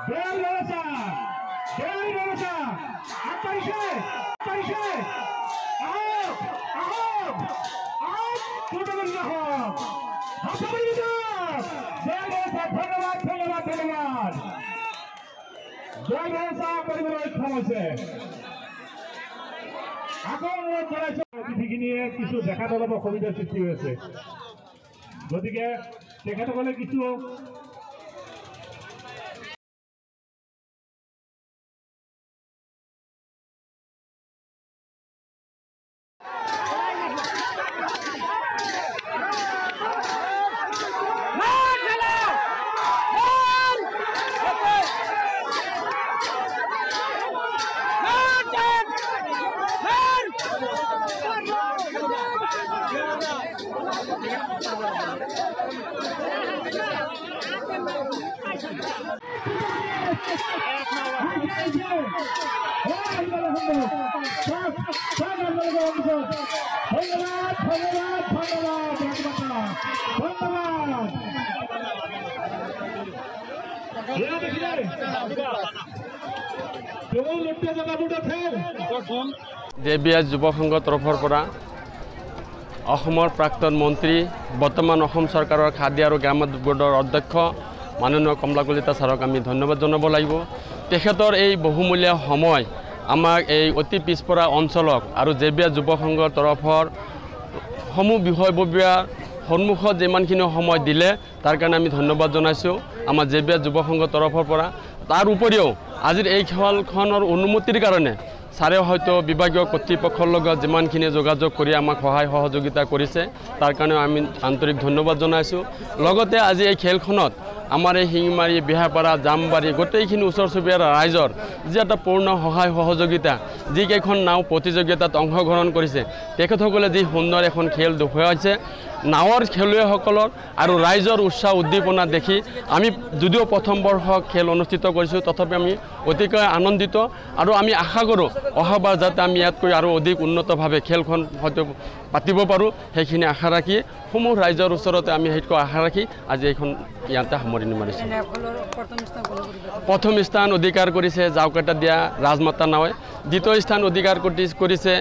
বেল রয়েছে আটাইশে out out out দুটো না হোক হাসাবি না বেল রয়েছে ধন্যবাদ বেল রয়েছে পরিবার ক্ষমছে এখন অতিথিকে নিয়ে কিছু দেখাতে অলপ অসুবিধার সৃষ্টি হয়েছে গতিকে তেখেতসকলে কিছু জেবিএছ যুৱ সংঘৰ তৰফৰ পৰা অসমৰ প্ৰাক্তন মন্ত্ৰী বৰ্তমান অসম চৰকাৰৰ খাদ্য আৰু গ্ৰামোদ্যোগ বোৰ্ডৰ অধ্যক্ষ মাননীয় কমলা কলিতা ছাৰক আমি ধন্যবাদ জনাব লাগিব। তেখেতৰ এই বহুমূলীয়া সময় আমাক এই অতি পিছপৰা অঞ্চলক আৰু জেবিএছ যুৱ সংঘৰ তৰফৰ সমূহ বিষয়ববীয়াৰ সন্মুখত যিমানখিনি সময় দিলে তাৰ কাৰণে আমি ধন্যবাদ জনাইছোঁ আমাৰ জেবিএছ যুৱ সংঘৰ তৰফৰ পৰা। তাৰ উপৰিও আজিৰ এই খেলখনৰ অনুমতিৰ কাৰণে ছাৰে হয়তো বিভাগীয় কৰ্তৃপক্ষৰ লগত যিমানখিনি যোগাযোগ কৰি আমাক সহায় সহযোগিতা কৰিছে তাৰ কাৰণে আমি আন্তৰিক ধন্যবাদ জনাইছোঁ। লগতে আজি এই খেলখনত আমাৰ এই শিঙিমাৰী বিহাপাৰা জামবাৰী গোটেইখিনি ওচৰ চুবুৰীয়া ৰাইজৰ যি এটা পূৰ্ণ সহায় সহযোগিতা যিকেইখন নাও প্ৰতিযোগিতাত অংশগ্ৰহণ কৰিছে তেখেতসকলে যি সুন্দৰ এখন খেল দেখুৱাইছে নাৱৰ খেলুৱৈসকলৰ আৰু ৰাইজৰ উৎসাহ উদ্দীপনা দেখি আমি যদিও প্ৰথম বৰ্ষ খেল অনুষ্ঠিত কৰিছোঁ তথাপি আমি অতিকৈ আনন্দিত আৰু আমি আশা কৰোঁ অহাবাৰ যাতে আমি ইয়াতকৈ আৰু অধিক উন্নতভাৱে খেলখন হয়তো পাতিব পাৰোঁ সেইখিনি আশা ৰাখি সমূহ ৰাইজৰ ওচৰতে আমি সেইটো আশা ৰাখি আজি এইখন ইয়াতে সামৰণি মাৰিছোঁ। প্ৰথম স্থান অধিকাৰ কৰিছে জাউকাটা দিয়া ৰাজমাতা নাৱে, দ্বিতীয় স্থান অধিকাৰ কৰিছে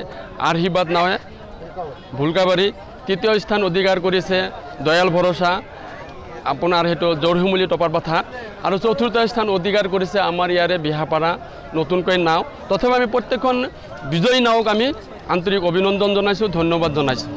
আশীৰ্বাদ নাৱে ভুলকাবাৰী, তৃতীয় স্থান অধিকাৰ কৰিছে দয়াল ভৰসা আপোনাৰ সেইটো জৰহিমুলি টপাৰবাথা আৰু চতুৰ্থ স্থান অধিকাৰ কৰিছে আমাৰ ইয়াৰে বিহাপাৰা নতুনকৈ নাও। তথাপি আমি প্ৰত্যেকখন বিজয়ী নাৱক আমি আন্তৰিক অভিনন্দন জনাইছোঁ, ধন্যবাদ জনাইছোঁ।